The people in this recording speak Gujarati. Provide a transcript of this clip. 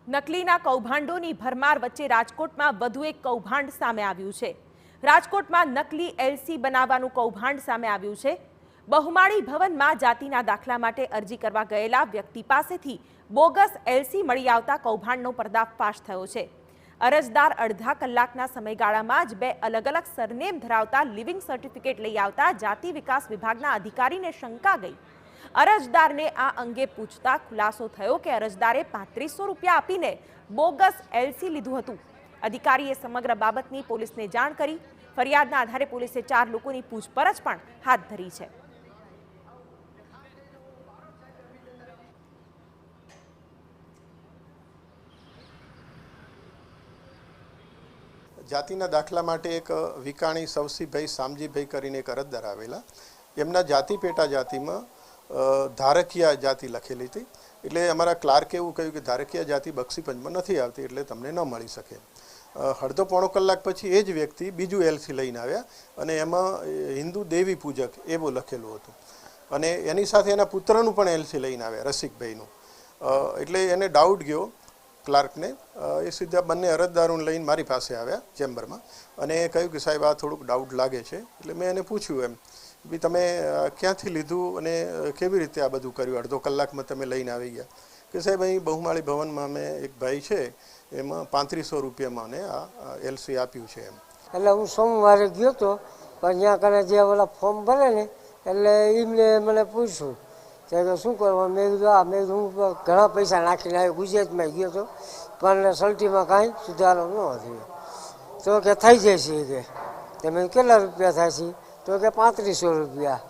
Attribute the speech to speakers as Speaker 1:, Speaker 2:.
Speaker 1: નકલીના કૌભાંડોની ભરમાર વચ્ચે રાજકોટમાં વધુ એક કૌભાંડ સામે આવ્યું છે। રાજકોટમાં નકલી એલસી બનાવવાનું કૌભાંડ સામે આવ્યું છે। બહુમાળી ભવનમાં જાતિના દાખલા માટે અરજી કરવા ગયેલા વ્યક્તિ પાસેથી બોગસ એલસી મળી આવતા કૌભાંડનો પર્દાફાશ થયો છે। અરજદાર અડધા કલાકના સમયગાળામાં જ બે અલગ અલગ સરનેમ ધરાવતા લિવિંગ સર્ટિફિકેટ લઈ આવતા જાતિ વિકાસ વિભાગના અધિકારીને શંકા ગઈ। અરજદારને આ અંગે પૂછતા ખુલાસો થયો કે અરજદારે 3500 રૂપિયા આપીને બોગસ એલસી લીધું હતું। અધિકારીએ સમગ્ર બાબતની પોલીસને જાણ કરી। ફરિયાદના આધારે પોલીસે 4 લોકોની પૂછપરછ પણ હાથ ધરી છે।
Speaker 2: જાતિના દાખલા માટે એક વિકાણી સવસીભાઈ શામજીભાઈ કરીને એક અરજદાર આવેલા। એમના જાતિ પેટા જાતિમાં ધારકીયા જાતિ લખેલી હતી। એટલે અમારા ક્લાર્કે એવું કહ્યું કે ધારકીયા જાતિ બક્ષીપંચમાં નથી આવતી, એટલે તમને ન મળી શકે। અડધો પોણો કલાક પછી એ જ વ્યક્તિ બીજું એલસી લઈને આવ્યા અને એમાં હિન્દુ દેવી પૂજક એવું લખેલું હતું અને એની સાથે એના પુત્રનું પણ એલસી લઈને આવ્યા, રસિકભાઈનું। એટલે એને ડાઉટ ગયો ક્લાર્કને। એ સીધા બંને અરજદારોને લઈને મારી પાસે આવ્યા ચેમ્બરમાં અને એ કહ્યું કે સાહેબ આ થોડુંક ડાઉટ લાગે છે। એટલે મેં એને પૂછ્યું એમ બી તમે ક્યાંથી લીધું અને કેવી રીતે આ બધું કર્યું, અડધો કલાકમાં તમે લઈને આવી ગયા? કે સાહેબ અહીં બહુમાળી ભવનમાં અમે એક ભાઈ છે એમાં 3500 રૂપિયામાં મને આ એલસી આપ્યું છે એમ।
Speaker 3: એટલે હું સોમવારે ગયો હતો પણ ત્યાં કને જે ઓલા ફોર્મ ભરે ને એટલે એમને મને પૂછ્યું કે શું કરવા? મેં કીધું હું ઘણા પૈસા નાખીને આવ્યો, ગુજરાતમાં ગયો હતો પણ સલટીમાં કાંઈ સુધારો ન થયો। તો કે થઈ જશે કે તમે કેટલા રૂપિયા થાય છે? તો કે 3500 રૂપિયા।